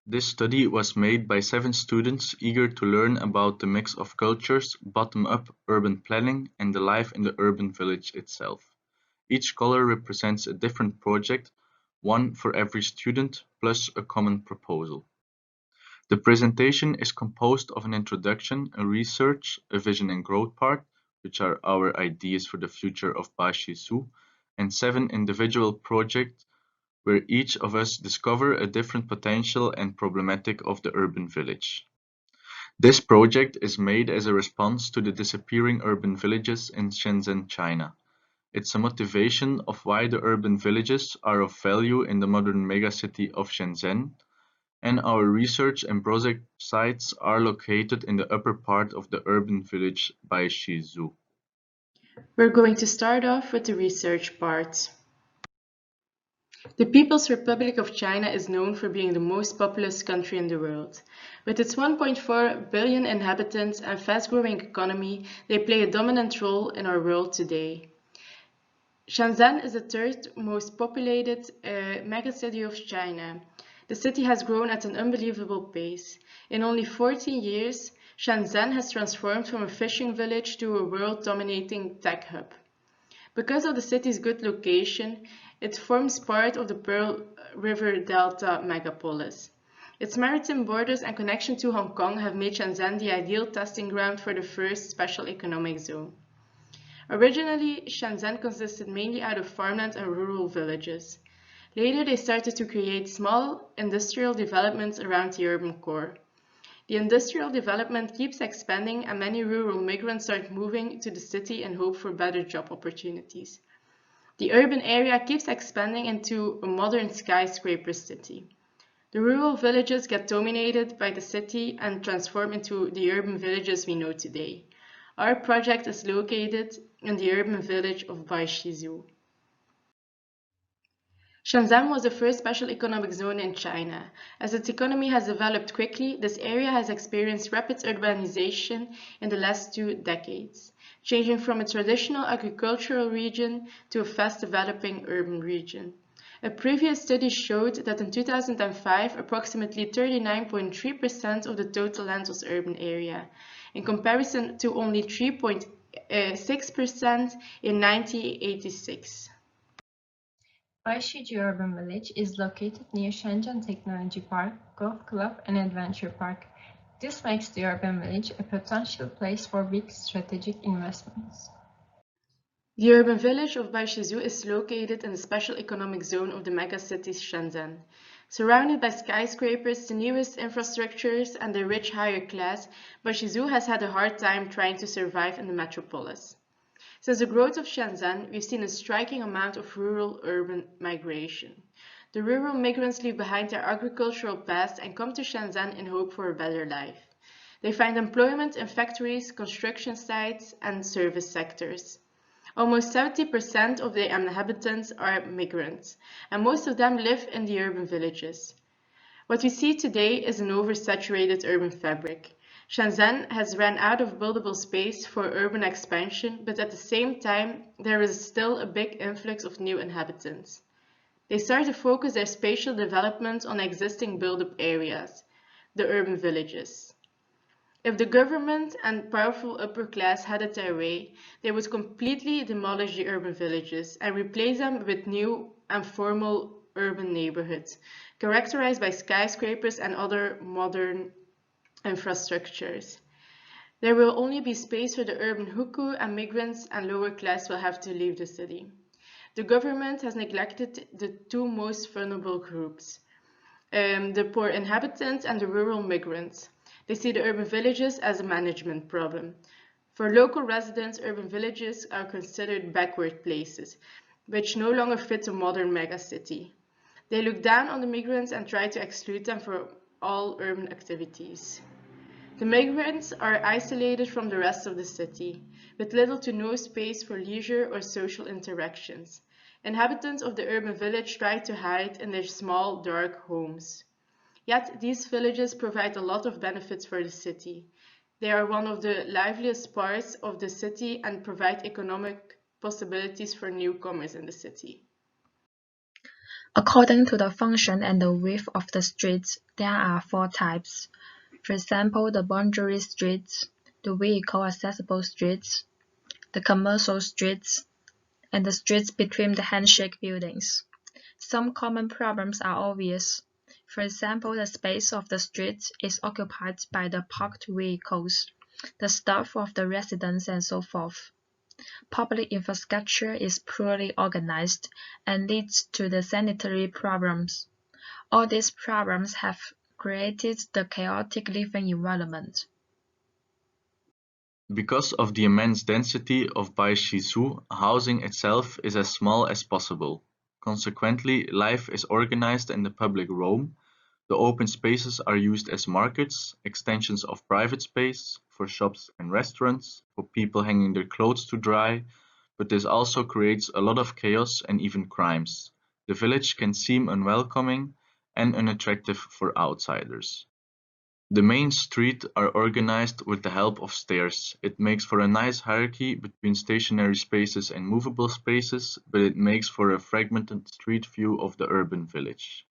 This study was made by 7 students eager to learn about the mix of cultures, bottom-up urban planning, and the life in the urban village itself. Each color represents a different project, one for every student, plus a common proposal. The presentation is composed of an introduction, a research, a vision and growth part, which are our ideas for the future of Baishizu, and 7 individual projects where each of us discover a different potential and problematic of the urban village. This project is made as a response to the disappearing urban villages in Shenzhen, China. It's a motivation of why the urban villages are of value in the modern megacity of Shenzhen, and our research and project sites are located in the upper part of the urban village by Shizu. We're going to start off with the research part. The People's Republic of China is known for being the most populous country in the world. With its 1.4 billion inhabitants and fast-growing economy, they play a dominant role in our world today. Shenzhen is the third most populated megacity of China. The city has grown at an unbelievable pace. In only 14 years, Shenzhen has transformed from a fishing village to a world-dominating tech hub. Because of the city's good location, it forms part of the Pearl River Delta megapolis. Its maritime borders and connection to Hong Kong have made Shenzhen the ideal testing ground for the first special economic zone. Originally, Shenzhen consisted mainly out of farmland and rural villages. Later, they started to create small industrial developments around the urban core. The industrial development keeps expanding and many rural migrants start moving to the city in hope for better job opportunities. The urban area keeps expanding into a modern skyscraper city. The rural villages get dominated by the city and transform into the urban villages we know today. Our project is located in the urban village of Baishizu. Shenzhen was the first special economic zone in China. As its economy has developed quickly, this area has experienced rapid urbanization in the last 2 decades, changing from a traditional agricultural region to a fast-developing urban region. A previous study showed that in 2005, approximately 39.3% of the total land was urban area, in comparison to only 3.6% in 1986. Baishizu Urban Village is located near Shenzhen Technology Park, Golf Club and Adventure Park. This makes the urban village a potential place for big strategic investments. The urban village of Baishizu is located in the special economic zone of the megacity Shenzhen. Surrounded by skyscrapers, the newest infrastructures, and the rich higher class, Baishizu has had a hard time trying to survive in the metropolis. Since the growth of Shenzhen, we've seen a striking amount of rural-urban migration. The rural migrants leave behind their agricultural past and come to Shenzhen in hope for a better life. They find employment in factories, construction sites, and service sectors. Almost 70% of the inhabitants are migrants, and most of them live in the urban villages. What we see today is an oversaturated urban fabric. Shenzhen has run out of buildable space for urban expansion, but at the same time, there is still a big influx of new inhabitants. They start to focus their spatial development on existing built-up areas, the urban villages. If the government and powerful upper class had it their way, they would completely demolish the urban villages and replace them with new and formal urban neighborhoods, characterized by skyscrapers and other modern infrastructures. There will only be space for the urban hukou, and migrants and lower class will have to leave the city. The government has neglected the 2 most vulnerable groups, the poor inhabitants and the rural migrants. They see the urban villages as a management problem. For local residents, urban villages are considered backward places, which no longer fit a modern megacity. They look down on the migrants and try to exclude them from all urban activities. The migrants are isolated from the rest of the city, with little to no space for leisure or social interactions. Inhabitants of the urban village try to hide in their small, dark homes. Yet these villages provide a lot of benefits for the city. They are one of the liveliest parts of the city and provide economic possibilities for newcomers in the city. According to the function and the width of the streets, there are 4 types. For example, the boundary streets, the vehicle-accessible streets, the commercial streets, and the streets between the handshake buildings. Some common problems are obvious. For example, the space of the street is occupied by the parked vehicles, the staff of the residents, and so forth. Public infrastructure is poorly organized and leads to the sanitary problems. All these problems have created the chaotic living environment. Because of the immense density of Baishizhu, housing itself is as small as possible. Consequently, life is organized in the public realm. The open spaces are used as markets, extensions of private space, for shops and restaurants, for people hanging their clothes to dry, but this also creates a lot of chaos and even crimes. The village can seem unwelcoming and unattractive for outsiders. The main streets are organized with the help of stairs. It makes for a nice hierarchy between stationary spaces and movable spaces, but it makes for a fragmented street view of the urban village.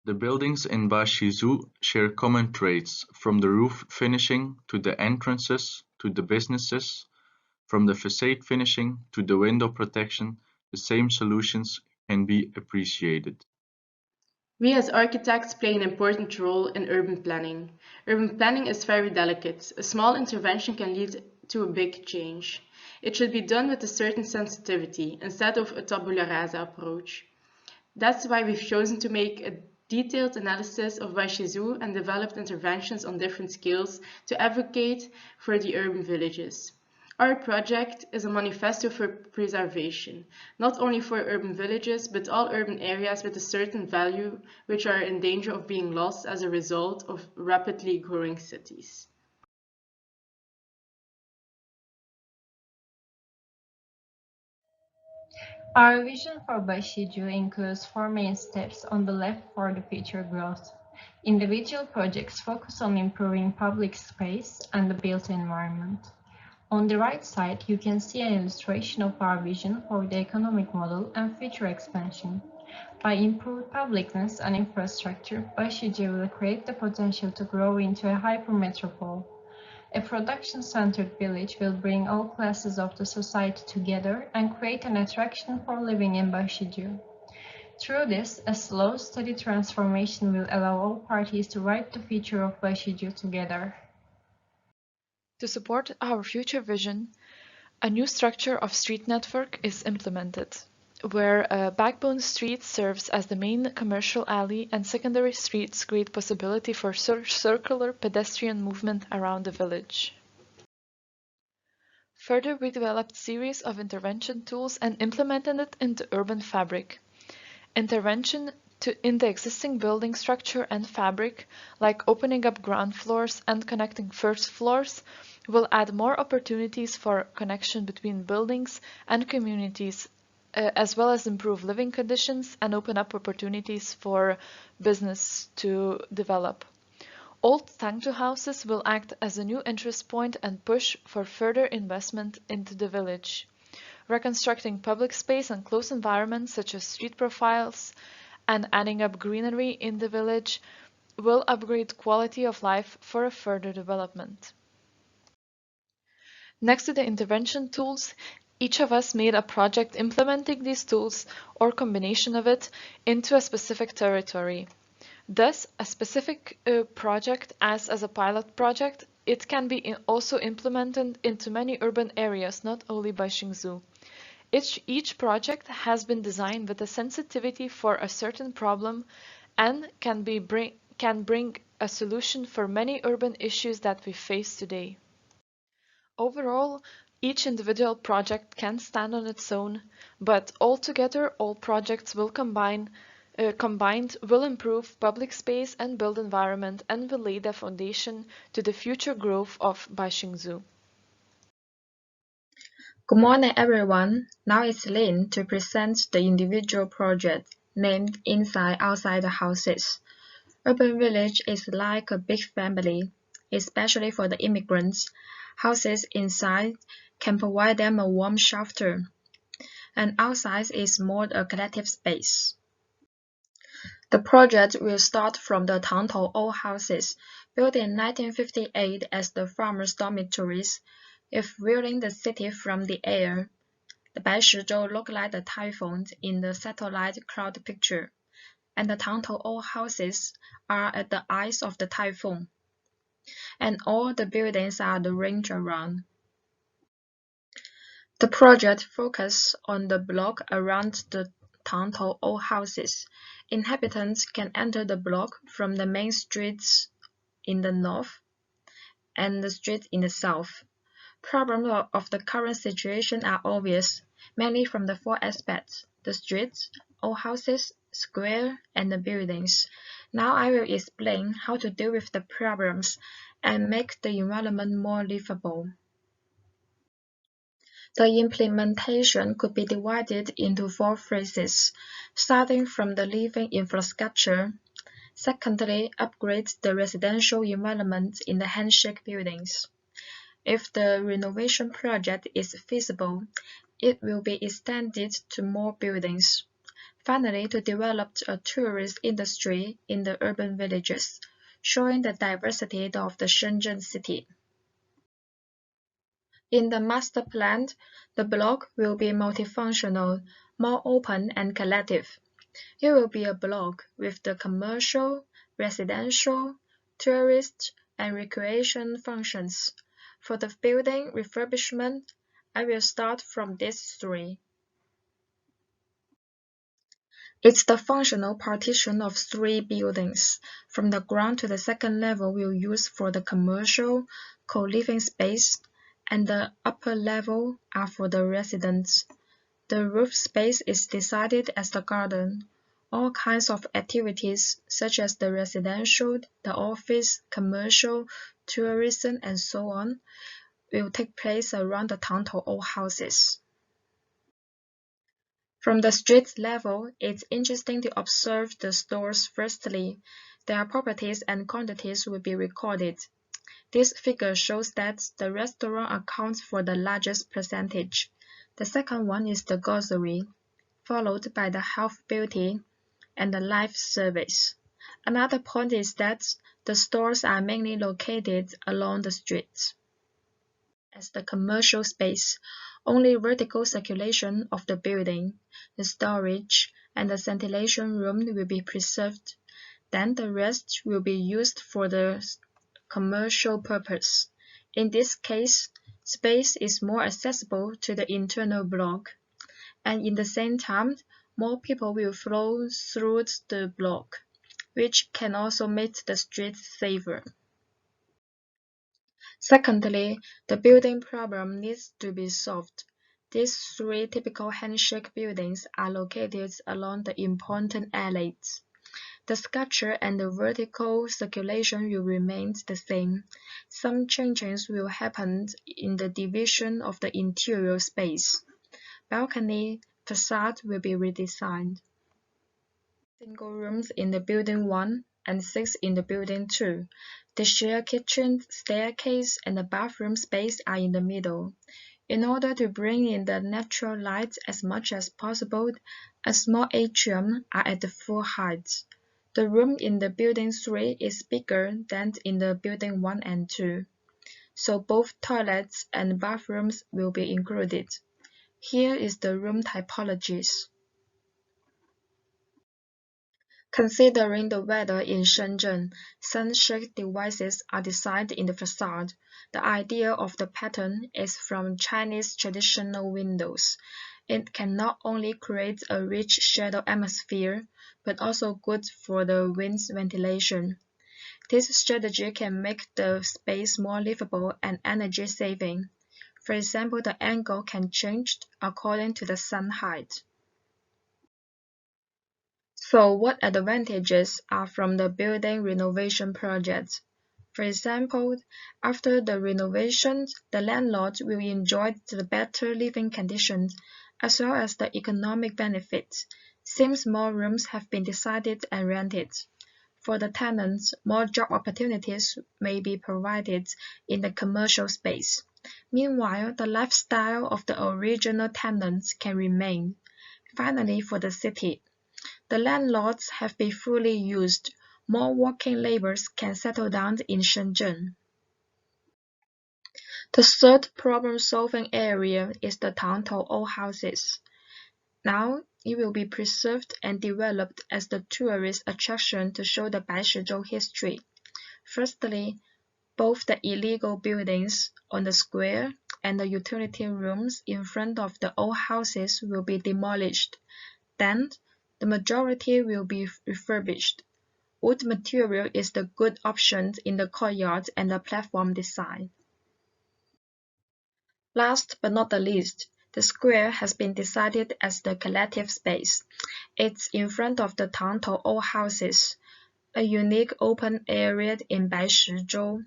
The buildings in Baishizhu share common traits, from the roof finishing to the entrances to the businesses, from the facade finishing to the window protection. The same solutions can be appreciated. We as architects play an important role in urban planning. Urban planning is very delicate. A small intervention can lead to a big change. It should be done with a certain sensitivity instead of a tabula rasa approach. That's why we've chosen to make a detailed analysis of Baishizhu and developed interventions on different scales to advocate for the urban villages. Our project is a manifesto for preservation, not only for urban villages, but all urban areas with a certain value which are in danger of being lost as a result of rapidly growing cities. Our vision for Baishizhu includes 4 main steps on the left for the future growth. Individual projects focus on improving public space and the built environment. On the right side, you can see an illustration of our vision for the economic model and future expansion. By improved publicness and infrastructure, Baishizhu will create the potential to grow into a hypermetropole. A production-centered village will bring all classes of the society together and create an attraction for living in Baishizhu. Through this, a slow, steady transformation will allow all parties to write the future of Baishizhu together. To support our future vision, a new structure of street network is implemented, where a backbone street serves as the main commercial alley and secondary streets create possibility for circular pedestrian movement around the village. Further, we developed series of intervention tools and implemented it into urban fabric. Intervention in the existing building structure and fabric, like opening up ground floors and connecting first floors, will add more opportunities for connection between buildings and communities, as well as improve living conditions and open up opportunities for business to develop. Old Tangju houses will act as a new interest point and push for further investment into the village. Reconstructing public space and close environments such as street profiles and adding up greenery in the village will upgrade quality of life for a further development. Next to the intervention tools, each of us made a project implementing these tools or combination of it into a specific territory. Thus, a specific project as a pilot project, it can be also implemented into many urban areas, not only by Baishizhu. Each project has been designed with a sensitivity for a certain problem and can bring a solution for many urban issues that we face today. Overall, each individual project can stand on its own, but altogether all projects will combined will improve public space and built environment and will lay the foundation to the future growth of Baishizhu. Good morning, everyone. Now it's Lynn to present the individual project named Inside Outside the Houses. Urban village is like a big family, especially for the immigrants. Houses inside can provide them a warm shelter, and outside is more a collective space. The project will start from the Tangtou old houses, built in 1958 as the farmers' dormitories. If viewing the city from the air, the Baishizhou look like the typhoons in the satellite cloud picture, and the Tangtou old houses are at the eyes of the typhoon, and all the buildings are arranged around. The project focuses on the block around the Tangtou old houses. Inhabitants can enter the block from the main streets in the north and the streets in the south. Problems of the current situation are obvious, mainly from the four aspects: the streets, old houses, square, and the buildings. Now I will explain how to deal with the problems and make the environment more livable. The implementation could be divided into four phases, starting from the living infrastructure. Secondly, upgrade the residential environment in the handshake buildings. If the renovation project is feasible, it will be extended to more buildings. Finally, to develop a tourist industry in the urban villages, showing the diversity of the Shenzhen city. In the master plan, the block will be multifunctional, more open and collective. It will be a block with the commercial, residential, tourist, and recreation functions. For the building refurbishment, I will start from these three. It's the functional partition of three buildings. From the ground to the second level we'll use for the commercial, co-living space, and the upper level are for the residents. The roof space is decided as the garden. All kinds of activities, such as the residential, the office, commercial, tourism, and so on, will take place around the Tangtou old houses. From the street level, it's interesting to observe the stores firstly. Their properties and quantities will be recorded. This figure shows that the restaurant accounts for the largest percentage. The second one is the grocery, followed by the health beauty and the life service. Another point is that the stores are mainly located along the streets. As the commercial space, only vertical circulation of the building, the storage, and the ventilation room will be preserved. Then the rest will be used for the commercial purpose. In this case, space is more accessible to the internal block, and in the same time, more people will flow through the block, which can also make the streets safer. Secondly, the building problem needs to be solved. These three typical handshake buildings are located along the important alleys. The structure and the vertical circulation will remain the same. Some changes will happen in the division of the interior space. Balcony facade will be redesigned. Single rooms in the building 1 and 6 in the building 2. The shared kitchen, staircase, and the bathroom space are in the middle. In order to bring in the natural light as much as possible, a small atrium are at the full height. The room in the building 3 is bigger than in the building 1 and 2, so both toilets and bathrooms will be included. Here is the room typologies. Considering the weather in Shenzhen, sunshade devices are designed in the facade. The idea of the pattern is from Chinese traditional windows. It can not only create a rich shadow atmosphere, but also good for the wind's ventilation. This strategy can make the space more livable and energy saving. For example, the angle can change according to the sun height. So what advantages are from the building renovation project? For example, after the renovation, the landlord will enjoy the better living conditions as well as the economic benefits, since more rooms have been decided and rented. For the tenants, more job opportunities may be provided in the commercial space. Meanwhile, the lifestyle of the original tenants can remain. Finally, for the city, The landlords have been fully used. More working laborers can settle down in Shenzhen. The third problem-solving area is the Tangtou old houses. Now, it will be preserved and developed as the tourist attraction to show the Baishizhou history. Firstly, both the illegal buildings on the square and the utility rooms in front of the old houses will be demolished. Then, the majority will be refurbished. Wood material is the good option in the courtyard and the platform design. Last but not the least, the square has been decided as the collective space. It's in front of the Tangtou old houses, a unique open area in Baishizhou,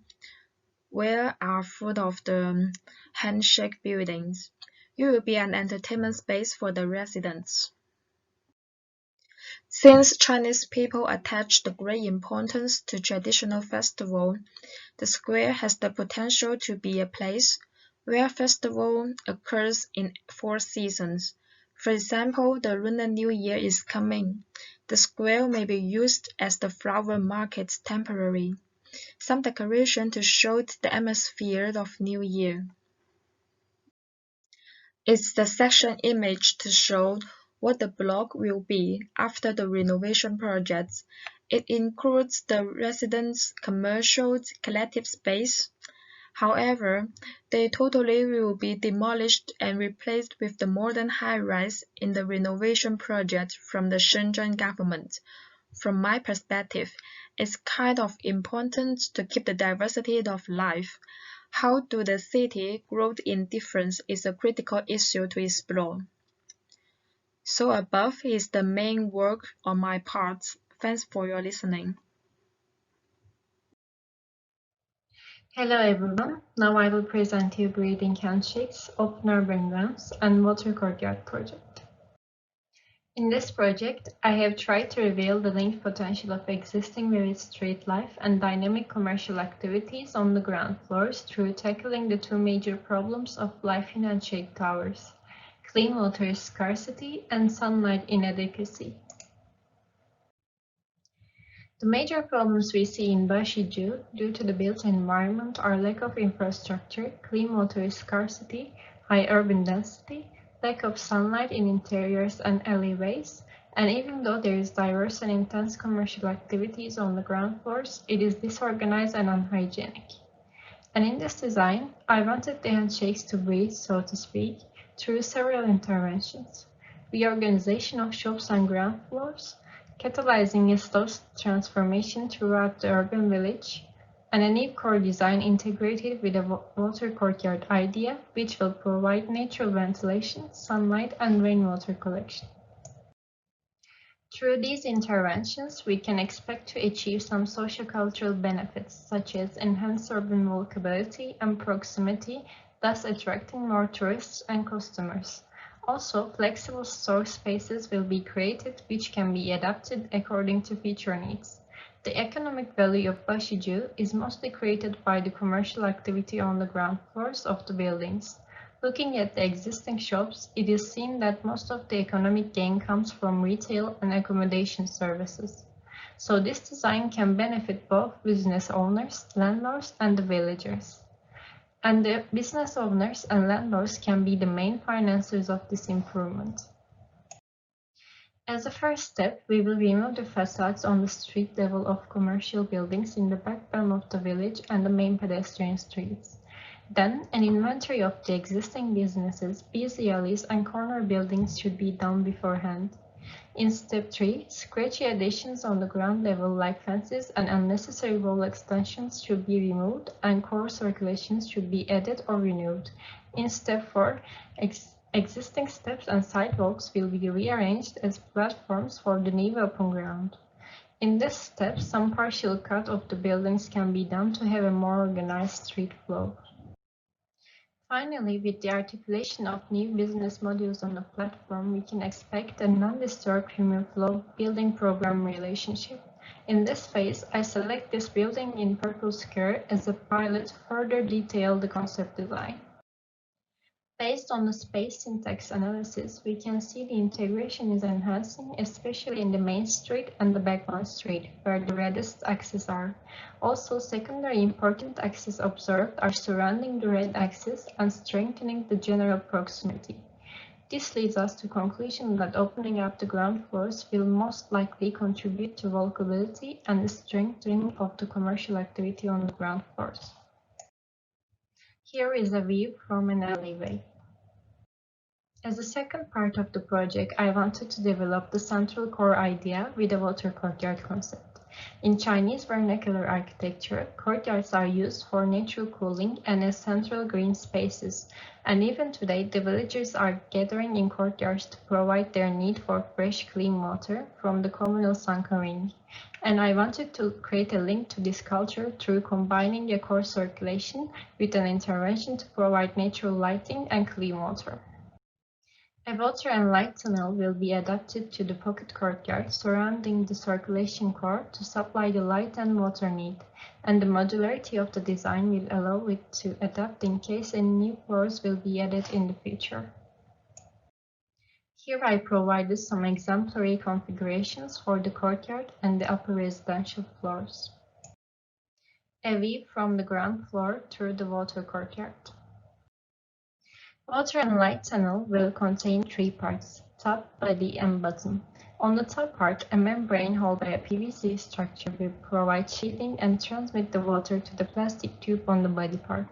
where are full of the handshake buildings. It will be an entertainment space for the residents. Since Chinese people attach the great importance to traditional festival, the square has the potential to be a place where festival occurs in 4 seasons. For example, the Lunar New Year is coming. The square may be used as the flower market temporarily. Some decoration to show the atmosphere of New Year. It's the section image to show what the block will be after the renovation projects. It includes the residents' commercial collective space. However, they totally will be demolished and replaced with the modern high-rise in the renovation project from the Shenzhen government. From my perspective, it's kind of important to keep the diversity of life. How do the city grow in difference is a critical issue to explore. So above is the main work on my part. Thanks for your listening. Hello everyone, now I will present you breathing handshakes, open urban grounds, and water courtyard project. In this project, I have tried to reveal the linked potential of existing vivid street life and dynamic commercial activities on the ground floors through tackling the 2 major problems of life in handshake towers: clean water scarcity and sunlight inadequacy. The major problems we see in Baishizhou due to the built environment are lack of infrastructure, clean water scarcity, high urban density, lack of sunlight in interiors and alleyways, and even though there is diverse and intense commercial activities on the ground floors, it is disorganized and unhygienic. And in this design, I wanted the handshakes to breathe, so to speak, through several interventions: reorganization of shops and ground floors, catalyzing a slow transformation throughout the urban village, and a new core design integrated with a water courtyard idea, which will provide natural ventilation, sunlight, and rainwater collection. Through these interventions, we can expect to achieve some sociocultural benefits, such as enhanced urban walkability and proximity, thus attracting more tourists and customers. Also, flexible store spaces will be created which can be adapted according to future needs. The economic value of Baishizhou is mostly created by the commercial activity on the ground floors of the buildings. Looking at the existing shops, it is seen that most of the economic gain comes from retail and accommodation services. So this design can benefit both business owners, landlords, and the villagers. And the business owners and landlords can be the main financiers of this improvement. As a first step, we will remove the facades on the street level of commercial buildings in the backbone of the village and the main pedestrian streets. Then, an inventory of the existing businesses, busy alleys, and corner buildings should be done beforehand. In step 3, scratchy additions on the ground level like fences and unnecessary wall extensions should be removed and core circulations should be added or renewed. In step 4, existing steps and sidewalks will be rearranged as platforms for the new open ground. In this step, some partial cut of the buildings can be done to have a more organized street flow. Finally, with the articulation of new business modules on the platform, we can expect a non-disturbed human flow building program relationship. In this phase, I select this building in purple square as a pilot to further detail the concept design. Based on the space syntax analysis, we can see the integration is enhancing, especially in the main street and the backbone street, where the reddest axes are. Also, secondary important axes observed are surrounding the red axis and strengthening the general proximity. This leads us to the conclusion that opening up the ground floors will most likely contribute to walkability and the strengthening of the commercial activity on the ground floors. Here is a view from an alleyway. As a second part of the project, I wanted to develop the central core idea with a water courtyard concept. In Chinese vernacular architecture, courtyards are used for natural cooling and as central green spaces, and even today the villagers are gathering in courtyards to provide their need for fresh, clean water from the communal Sankaring. And I wanted to create a link to this culture through combining a core circulation with an intervention to provide natural lighting and clean water. A water and light tunnel will be adapted to the pocket courtyard surrounding the circulation core to supply the light and water need, and the modularity of the design will allow it to adapt in case any new floors will be added in the future. Here I provided some exemplary configurations for the courtyard and the upper residential floors. A view from the ground floor through the water courtyard. Water and light tunnel will contain three parts, top, body, and bottom. On the top part, a membrane held by a PVC structure will provide sheathing and transmit the water to the plastic tube on the body part.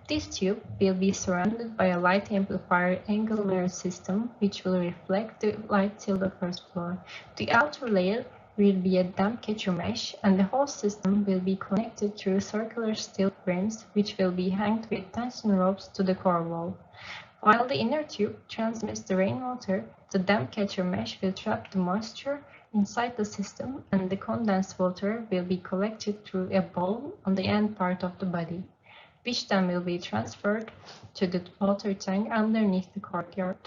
This tube will be surrounded by a light amplifier angle mirror system, which will reflect the light till the first floor. The outer layer will be a damp catcher mesh, and the whole system will be connected through circular steel frames, which will be hanged with tension ropes to the core wall. While the inner tube transmits the rainwater, the damp catcher mesh will trap the moisture inside the system, and the condensed water will be collected through a bowl on the end part of the body, which then will be transferred to the water tank underneath the courtyard.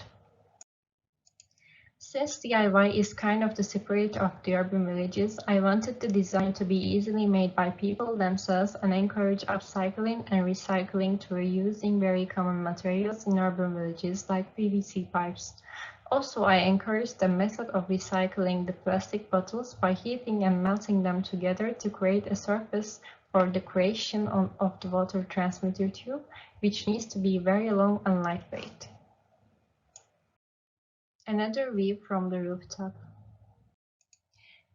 Since DIY is kind of the spirit of the urban villages, I wanted the design to be easily made by people themselves and encourage upcycling and recycling through using very common materials in urban villages like PVC pipes. Also, I encouraged the method of recycling the plastic bottles by heating and melting them together to create a surface for the creation of the water transmitter tube, which needs to be very long and lightweight. Another view from the rooftop.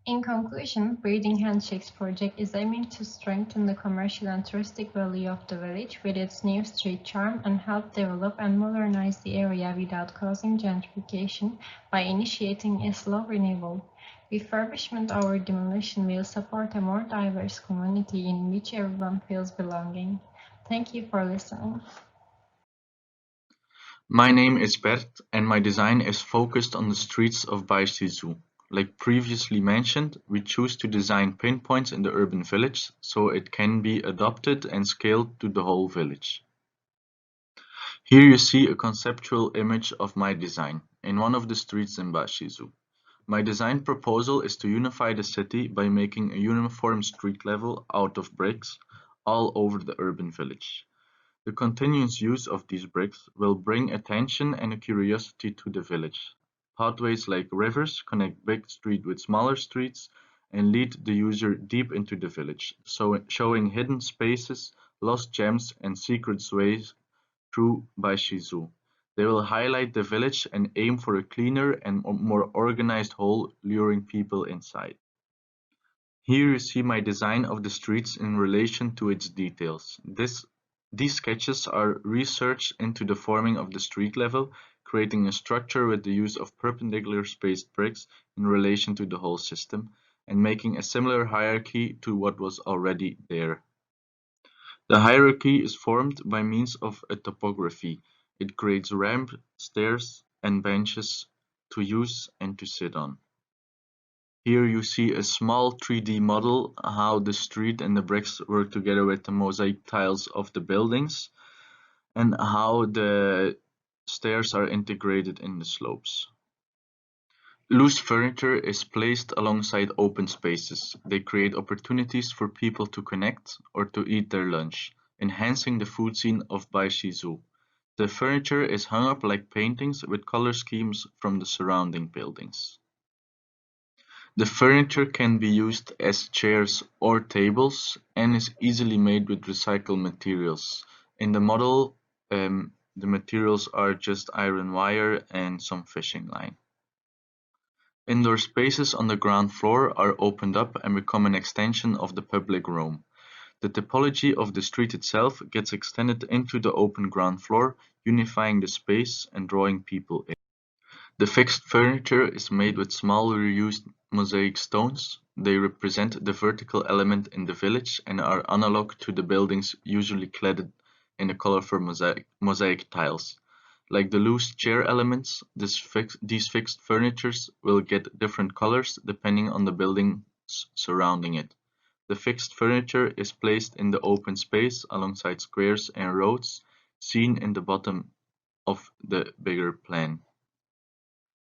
In conclusion, Breathing Handshakes project is aiming to strengthen the commercial and touristic value of the village with its new street charm and help develop and modernize the area without causing gentrification by initiating a slow renewal. Refurbishment or demolition will support a more diverse community in which everyone feels belonging. Thank you for listening. My name is Bert and my design is focused on the streets of Baishizhu. Like previously mentioned, we choose to design pinpoints in the urban village so it can be adopted and scaled to the whole village. Here you see a conceptual image of my design in one of the streets in Baishizhu. My design proposal is to unify the city by making a uniform street level out of bricks all over the urban village. The continuous use of these bricks will bring attention and a curiosity to the village. Pathways like rivers connect big streets with smaller streets and lead the user deep into the village, showing hidden spaces, lost gems, and secret ways through Baishizhu. They will highlight the village and aim for a cleaner and more organized whole, luring people inside. Here you see my design of the streets in relation to its details. These sketches are research into the forming of the street level, creating a structure with the use of perpendicular spaced bricks in relation to the whole system, and making a similar hierarchy to what was already there. The hierarchy is formed by means of a topography. It creates ramps, stairs, and benches to use and to sit on. Here you see a small 3D model how the street and the bricks work together with the mosaic tiles of the buildings and how the stairs are integrated in the slopes. Loose furniture is placed alongside open spaces. They create opportunities for people to connect or to eat their lunch, enhancing the food scene of Baishizhu. The furniture is hung up like paintings with color schemes from the surrounding buildings. The furniture can be used as chairs or tables and is easily made with recycled materials. In the model, the materials are just iron wire and some fishing line. Indoor spaces on the ground floor are opened up and become an extension of the public room. The topology of the street itself gets extended into the open ground floor, unifying the space and drawing people in. The fixed furniture is made with small reused mosaic stones. They represent the vertical element in the village and are analog to the buildings usually cladded in the colorful mosaic tiles. Like the loose chair elements, these fixed furnitures will get different colors depending on the buildings surrounding it. The fixed furniture is placed in the open space alongside squares and roads, seen in the bottom of the bigger plan.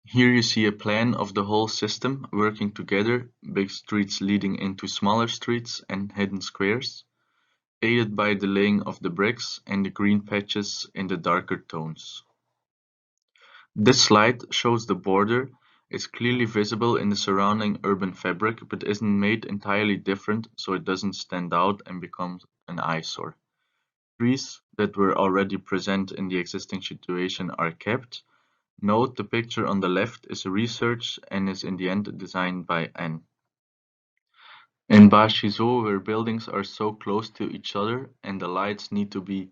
Here you see a plan of the whole system working together, big streets leading into smaller streets and hidden squares, aided by the laying of the bricks and the green patches in the darker tones. This slide shows the border is clearly visible in the surrounding urban fabric but isn't made entirely different so it doesn't stand out and becomes an eyesore. Trees that were already present in the existing situation are kept. Note the picture on the left is research and is in the end designed by Anne. In Bashizo, where buildings are so close to each other and the lights need to be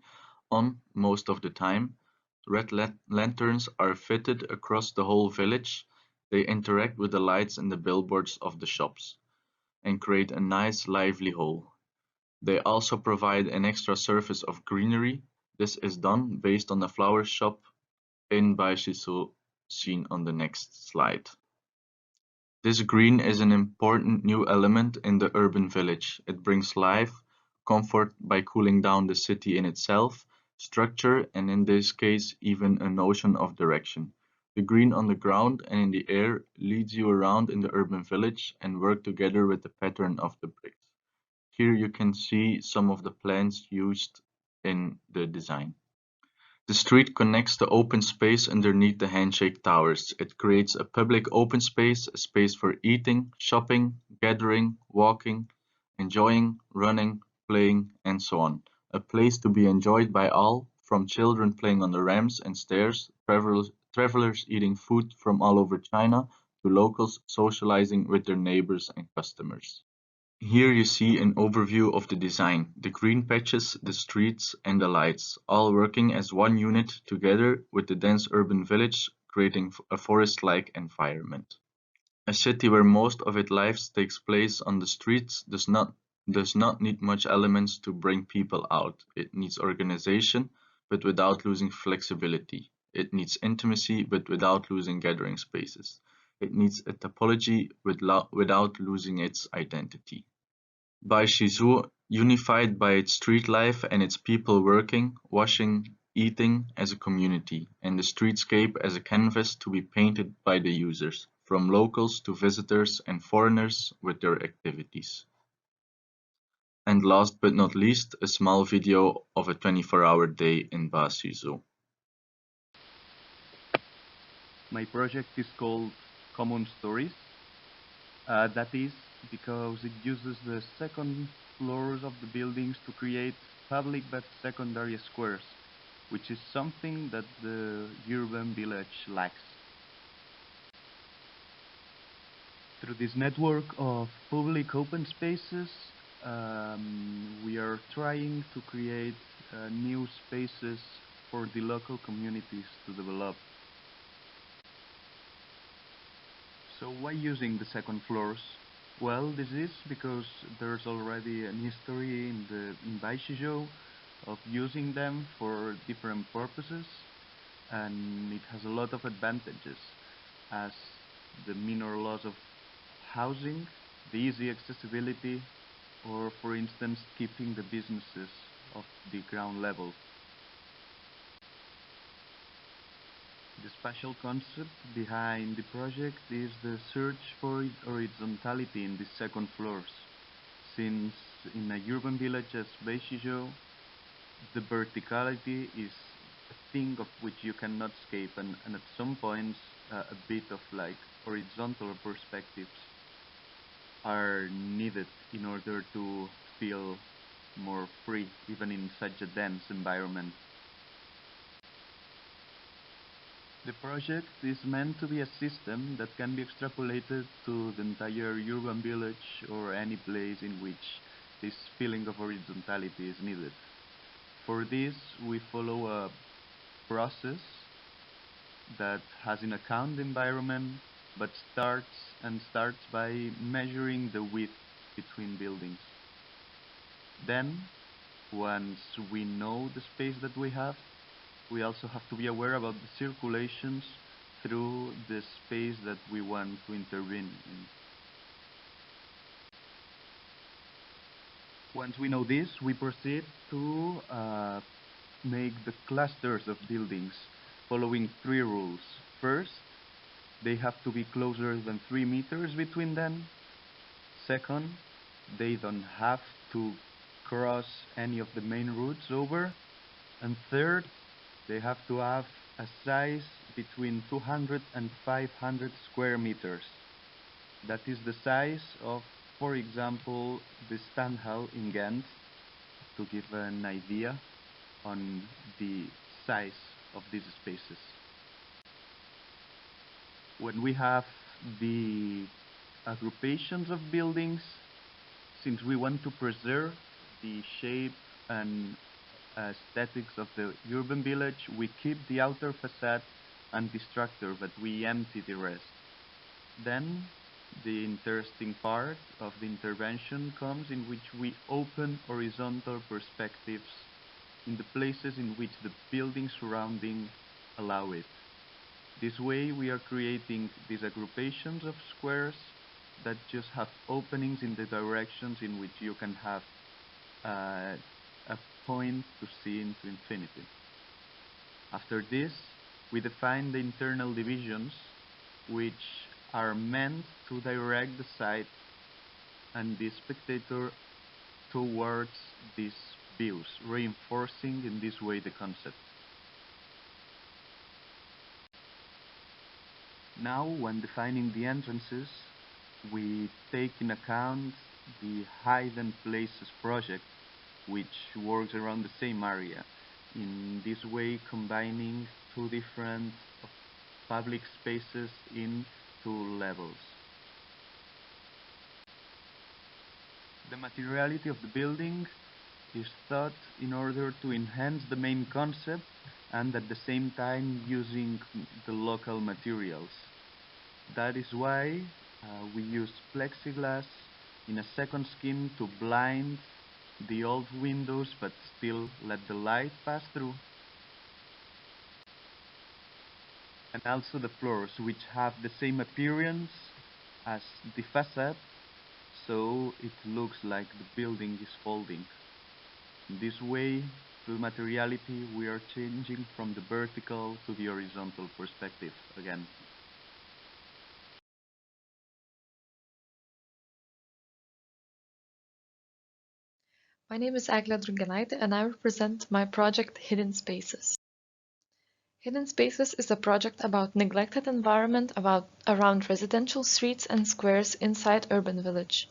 on most of the time, red lanterns are fitted across the whole village. They interact with the lights and the billboards of the shops and create a nice lively whole. They also provide an extra surface of greenery. This is done based on the flower shop in Baishiso seen on the next slide. This green is an important new element in the urban village. It brings life, comfort by cooling down the city in itself, structure, and in this case even a notion of direction. The green on the ground and in the air leads you around in the urban village and work together with the pattern of the bricks. Here you can see some of the plants used in the design. The street connects the open space underneath the handshake towers. It creates a public open space, a space for eating, shopping, gathering, walking, enjoying, running, playing, and so on. A place to be enjoyed by all, from children playing on the ramps and stairs, travelers eating food from all over China, to locals socializing with their neighbors and customers. Here you see an overview of the design, the green patches, the streets, and the lights, all working as one unit together with the dense urban village, creating a forest-like environment. A city where most of its life takes place on the streets does not need much elements to bring people out. It needs organization, but without losing flexibility. It needs intimacy, but without losing gathering spaces. It needs a topology without losing its identity. Baishizu, unified by its street life and its people working, washing, eating as a community, and the streetscape as a canvas to be painted by the users, from locals to visitors and foreigners with their activities. And last but not least, a small video of a 24-hour day in Baishizu. My project is called Common Stories. That is because it uses the second floors of the buildings to create public but secondary squares, which is something that the urban village lacks. Through this network of public open spaces, we are trying to create new spaces for the local communities to develop. So why using the second floors? Well, this is because there's already an history in Baishijo of using them for different purposes, and it has a lot of advantages, as the minor loss of housing, the easy accessibility, or for instance keeping the businesses of the ground level. The special concept behind the project is the search for horizontality in the second floors, since in a urban village as Baishijo, the verticality is a thing of which you cannot escape, and at some points a bit of like horizontal perspectives are needed in order to feel more free, even in such a dense environment. The project is meant to be a system that can be extrapolated to the entire urban village or any place in which this feeling of horizontality is needed. For this, we follow a process that has in account the environment, but starts by measuring the width between buildings. Then, once we know the space that we have, we also have to be aware about the circulations through the space that we want to intervene in. Once we know this, we proceed to make the clusters of buildings following 3 rules. First, they have to be closer than 3 meters between them. Second, they don't have to cross any of the main routes over. And third, they have to have a size between 200 and 500 square meters. That is the size of, for example, the Standhal in Ghent, to give an idea on the size of these spaces. When we have the agrupations of buildings, since we want to preserve the shape and aesthetics of the urban village, we keep the outer facade undistracted, but we empty the rest. Then the interesting part of the intervention comes in which we open horizontal perspectives in the places in which the building surrounding allow it. This way we are creating these agrupations of squares that just have openings in the directions in which you can have a point to see into infinity. After this, we define the internal divisions, which are meant to direct the sight and the spectator towards these views, reinforcing in this way the concept. Now, when defining the entrances, we take in account the Hidden Places project, which works around the same area. In this way, combining 2 different public spaces in 2 levels. The materiality of the building is thought in order to enhance the main concept and at the same time using the local materials. That is why we use plexiglass in a second scheme to blind the old windows but still let the light pass through. And also the floors, which have the same appearance as the facade, so it looks like the building is folding. In this way, through materiality, we are changing from the vertical to the horizontal perspective again. My name is Agla Drungenaite and I represent my project Hidden Spaces. Hidden Spaces is a project about neglected environment around residential streets and squares inside urban village.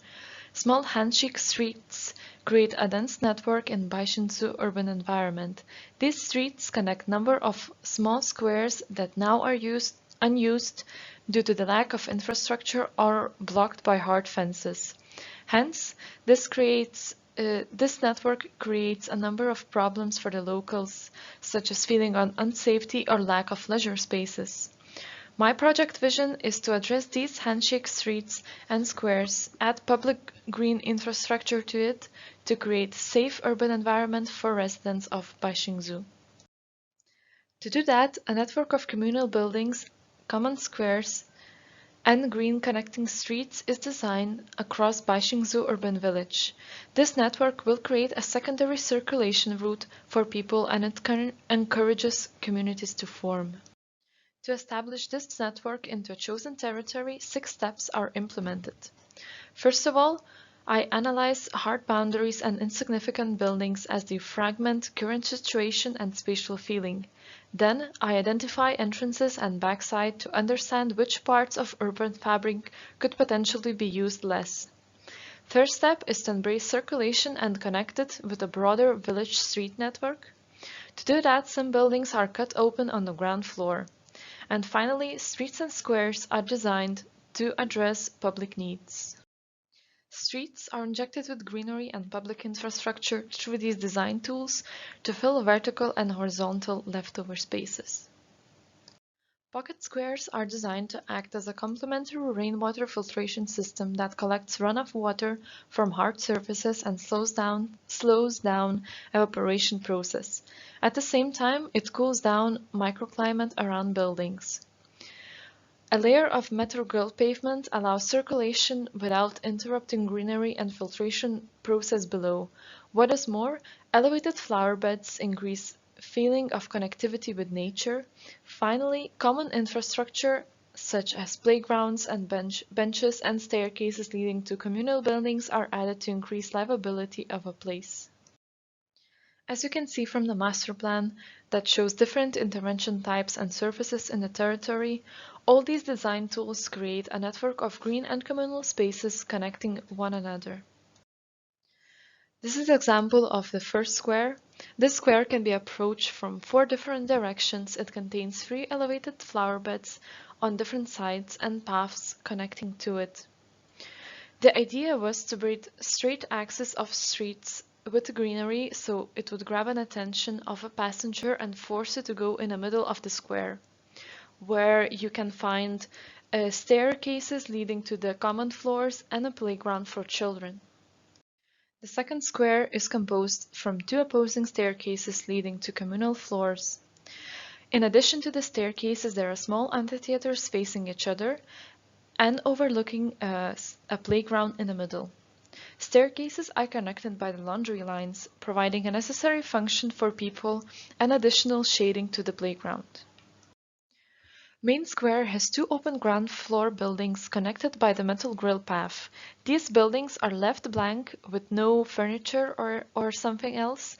Small handshake streets create a dense network in Baishinzu urban environment. These streets connect number of small squares that now are unused due to the lack of infrastructure or blocked by hard fences. Hence, this network creates a number of problems for the locals, such as feeling of unsafety or lack of leisure spaces. My project vision is to address these handshake streets and squares, add public green infrastructure to it, to create a safe urban environment for residents of Baishinzu. To do that, a network of communal buildings, common squares, and green connecting streets is designed across Baishinzu urban village. This network will create a secondary circulation route for people and it encourages communities to form. To establish this network into a chosen territory, 6 steps are implemented. First of all, I analyze hard boundaries and insignificant buildings as they fragment current situation and spatial feeling. Then, I identify entrances and backside to understand which parts of urban fabric could potentially be used less. Third step is to embrace circulation and connect it with a broader village street network. To do that, some buildings are cut open on the ground floor. And finally, streets and squares are designed to address public needs. Streets are injected with greenery and public infrastructure through these design tools to fill vertical and horizontal leftover spaces. Pocket squares are designed to act as a complementary rainwater filtration system that collects runoff water from hard surfaces and slows down evaporation process. At the same time, it cools down microclimate around buildings. A layer of metal grill pavement allows circulation without interrupting greenery and filtration process below. What is more, elevated flower beds increase feeling of connectivity with nature. Finally, common infrastructure such as playgrounds and benches and staircases leading to communal buildings are added to increase livability of a place. As you can see from the master plan that shows different intervention types and surfaces in the territory, all these design tools create a network of green and communal spaces connecting one another. This is an example of the first square. This square can be approached from 4 different directions. It contains 3 elevated flower beds on different sides and paths connecting to it. The idea was to create straight axis of streets with greenery so it would grab an attention of a passenger and force it to go in the middle of the square, where you can find staircases leading to the common floors and a playground for children. The second square is composed from 2 opposing staircases leading to communal floors. In addition to the staircases, there are small amphitheaters facing each other and overlooking a playground in the middle. Staircases are connected by the laundry lines, providing a necessary function for people and additional shading to the playground. Main Square has 2 open ground floor buildings connected by the metal grill path. These buildings are left blank with no furniture or something else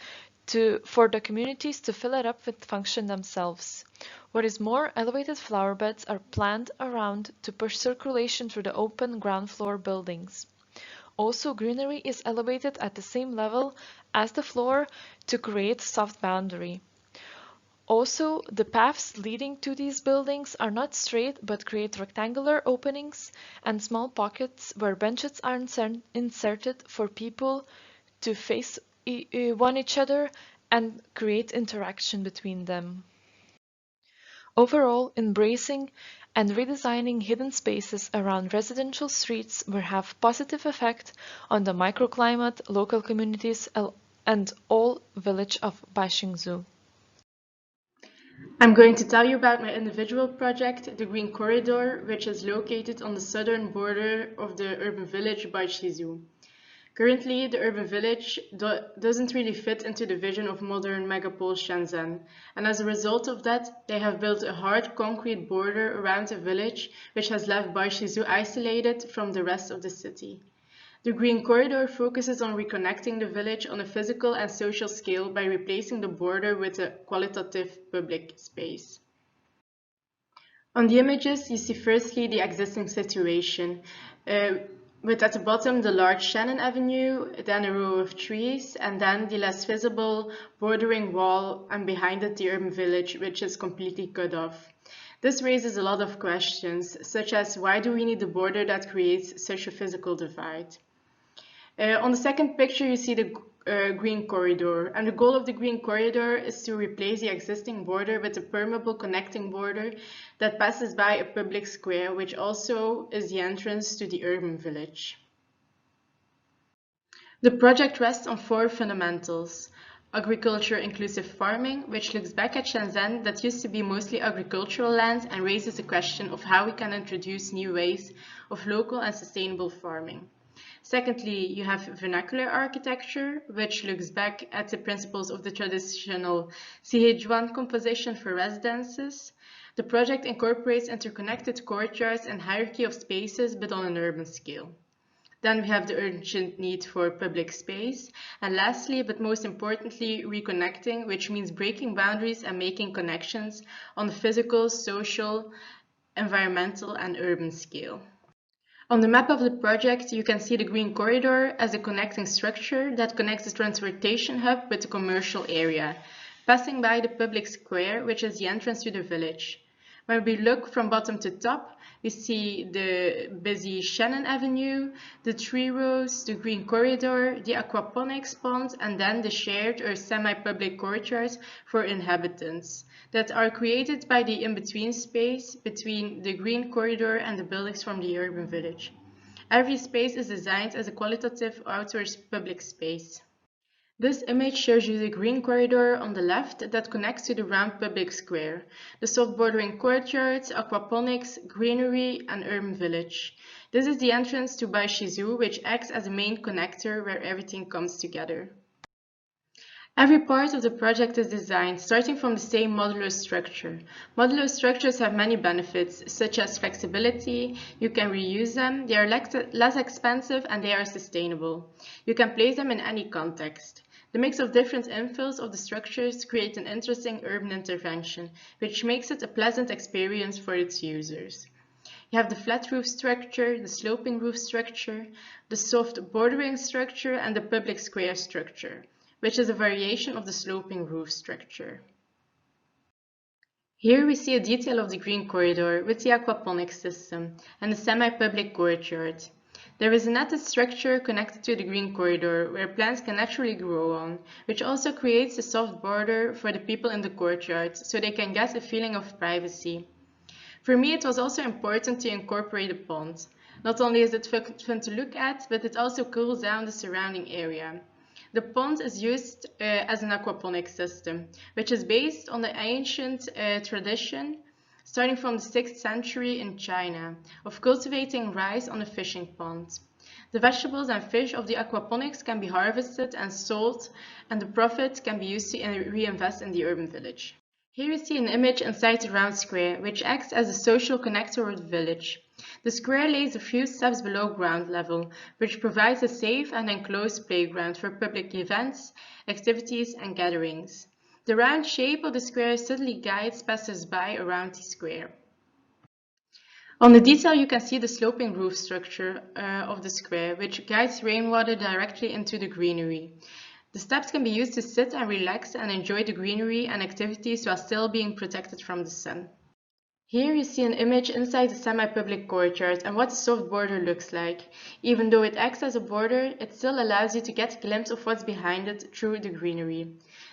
for the communities to fill it up with function themselves. What is more, elevated flower beds are planned around to push circulation through the open ground floor buildings. Also, greenery is elevated at the same level as the floor to create soft boundary. Also, the paths leading to these buildings are not straight but create rectangular openings and small pockets where benches are inserted for people to face each other and create interaction between them. Overall, embracing and redesigning hidden spaces around residential streets will have positive effect on the microclimate, local communities, and all village of Baixingzhou. I'm going to tell you about my individual project, the Green Corridor, which is located on the southern border of the urban village Baixingzhou. Currently, the urban village doesn't really fit into the vision of modern megapole Shenzhen, and as a result of that, they have built a hard concrete border around the village, which has left Baixingzhou isolated from the rest of the city. The Green Corridor focuses on reconnecting the village on a physical and social scale by replacing the border with a qualitative public space. On the images, you see firstly the existing situation, with at the bottom the large Shannon Avenue, then a row of trees, and then the less visible bordering wall, and behind it the urban village, which is completely cut off. This raises a lot of questions, such as why do we need a border that creates such a physical divide? On the second picture, you see the Green Corridor, and the goal of the Green Corridor is to replace the existing border with a permeable connecting border that passes by a public square, which also is the entrance to the urban village. The project rests on 4 fundamentals. Agriculture inclusive farming, which looks back at Shenzhen that used to be mostly agricultural land and raises the question of how we can introduce new ways of local and sustainable farming. Secondly, you have vernacular architecture, which looks back at the principles of the traditional Sihejuan composition for residences. The project incorporates interconnected courtyards and hierarchy of spaces, but on an urban scale. Then we have the urgent need for public space. And lastly, but most importantly, reconnecting, which means breaking boundaries and making connections on the physical, social, environmental, and urban scale. On the map of the project, you can see the green corridor as a connecting structure that connects the transportation hub with the commercial area, passing by the public square, which is the entrance to the village. When we look from bottom to top, we see the busy Shannon Avenue, the tree rows, the green corridor, the aquaponics pond, and then the shared or semi-public courtyards for inhabitants that are created by the in-between space between the green corridor and the buildings from the urban village. Every space is designed as a qualitative outdoor public space. This image shows you the green corridor on the left that connects to the round public square, the soft bordering courtyards, aquaponics, greenery, and urban village. This is the entrance to Baishizu, which acts as a main connector where everything comes together. Every part of the project is designed starting from the same modular structure. Modular structures have many benefits, such as flexibility, you can reuse them, they are less expensive, and they are sustainable. You can place them in any context. The mix of different infills of the structures create an interesting urban intervention, which makes it a pleasant experience for its users. You have the flat roof structure, the sloping roof structure, the soft bordering structure, and the public square structure, which is a variation of the sloping roof structure. Here we see a detail of the green corridor with the aquaponics system and the semi-public courtyard. There is a netted structure connected to the green corridor where plants can naturally grow on, which also creates a soft border for the people in the courtyard so they can get a feeling of privacy. For me, it was also important to incorporate a pond. Not only is it fun to look at, but it also cools down the surrounding area. The pond is used as an aquaponics system, which is based on the ancient tradition starting from the 6th century in China, of cultivating rice on a fishing pond. The vegetables and fish of the aquaponics can be harvested and sold, and the profit can be used to reinvest in the urban village. Here you see an image inside the round square, which acts as a social connector of the village. The square lays a few steps below ground level, which provides a safe and enclosed playground for public events, activities, and gatherings. The round shape of the square subtly guides passers-by around the square. On the detail, you can see the sloping roof structure of the square, which guides rainwater directly into the greenery. The steps can be used to sit and relax and enjoy the greenery and activities while still being protected from the sun. Here you see an image inside the semi-public courtyard and what the soft border looks like. Even though it acts as a border, it still allows you to get a glimpse of what's behind it through the greenery.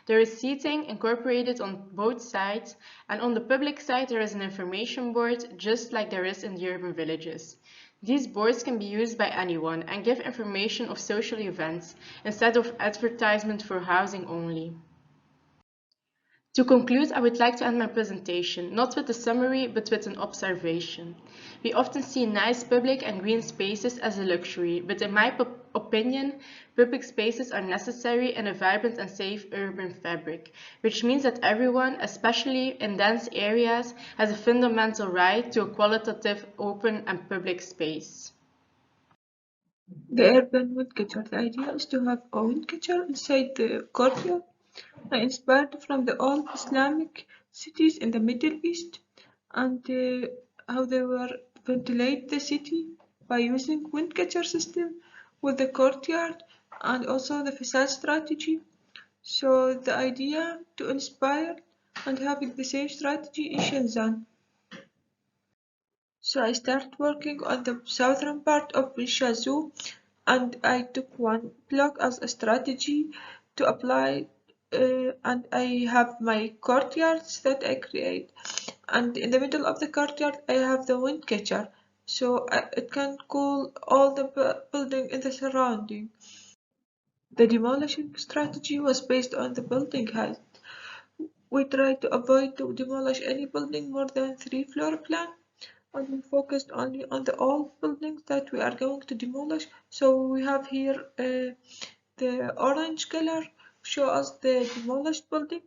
There is seating incorporated on both sides, and on the public side there is an information board just like there is in the urban villages. These boards can be used by anyone and give information of social events instead of advertisement for housing only. To conclude, I would like to end my presentation, not with a summary, but with an observation. We often see nice public and green spaces as a luxury, but in my opinion, public spaces are necessary in a vibrant and safe urban fabric, which means that everyone, especially in dense areas, has a fundamental right to a qualitative, open and public space. The urban wood catcher. The idea is to have a wood catcher inside the courtyard, inspired from the old Islamic cities in the Middle East, and how they were ventilate the city by using wind catcher system with the courtyard and also the facade strategy. So the idea to inspire and having the same strategy in Shenzhen. So I started working on the southern part of Shenzhen, and I took one block as a strategy to apply, and I have my courtyards that I create, and in the middle of the courtyard I have the wind catcher, so it can cool all the building in the surrounding. The demolition strategy was based on the building height. We tried to avoid to demolish any building more than 3-floor plan, and we focused only on the old buildings that we are going to demolish. So we have here the orange color show us the demolished building,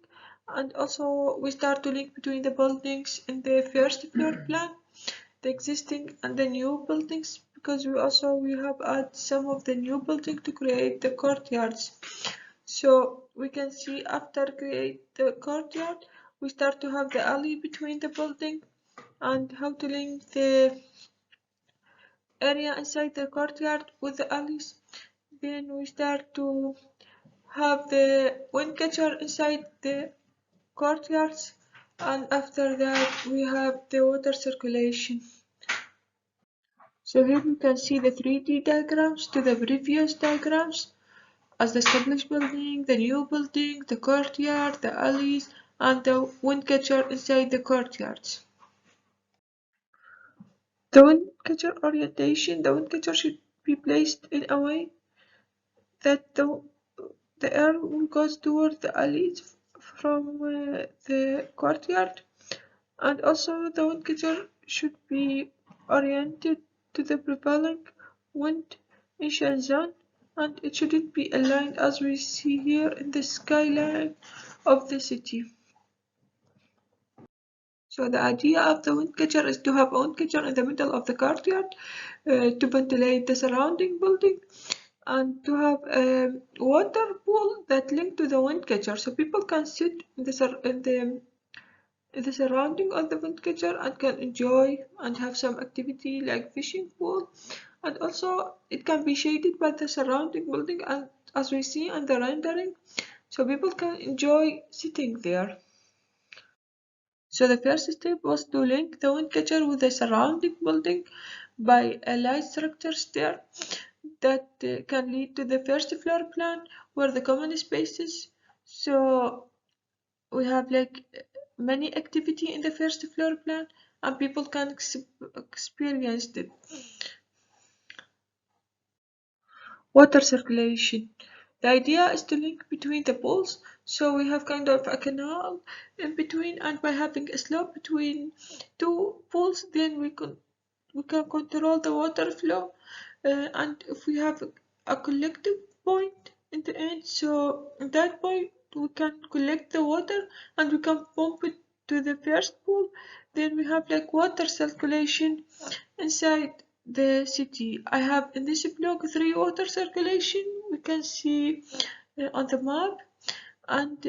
and also we start to link between the buildings in the first floor plan, the existing and the new buildings, because we have added some of the new building to create the courtyards. So we can see after create the courtyard, we start to have the alley between the building and how to link the area inside the courtyard with the alleys. Then we start to have the wind catcher inside the courtyards, and after that we have the water circulation. So here you can see the 3D diagrams to the previous diagrams as the established building, the new building, the courtyard, the alleys, and the wind catcher inside the courtyards. The wind catcher orientation, the wind catcher should be placed in a way that the air will go toward the alleys from the courtyard, and also the wind catcher should be oriented to the prevailing wind in Shenzhen, and it shouldn't be aligned as we see here in the skyline of the city. So the idea of the wind catcher is to have a wind catcher in the middle of the courtyard to ventilate the surrounding building, and to have a water pool that linked to the wind catcher, so people can sit in the surrounding of the wind catcher and can enjoy and have some activity like fishing pool, and also it can be shaded by the surrounding building, and as we see in the rendering, so people can enjoy sitting there. So the first step was to link the wind catcher with the surrounding building by a light structure stair that can lead to the first floor plan where the common spaces. So we have like many activity in the first floor plan, and people can experience it. Water circulation. The idea is to link between the pools, so we have kind of a canal in between, and by having a slope between two pools, then we can control the water flow, and if we have a collective point in the end, so at that point we can collect the water and we can pump it to the first pool. Then we have like water circulation inside the city. I have in this block 3 water circulation we can see on the map, and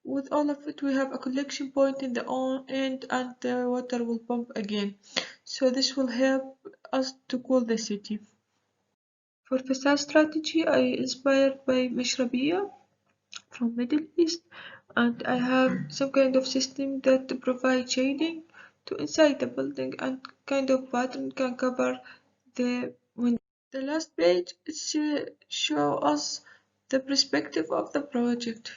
with all of it we have a collection point in the end, and the water will pump again, so this will help us to cool the city. For facade strategy, I inspired by Mishrabia from Middle East, and I have some kind of system that provide shading to inside the building, and kind of pattern can cover the window. The last page show us the perspective of the project.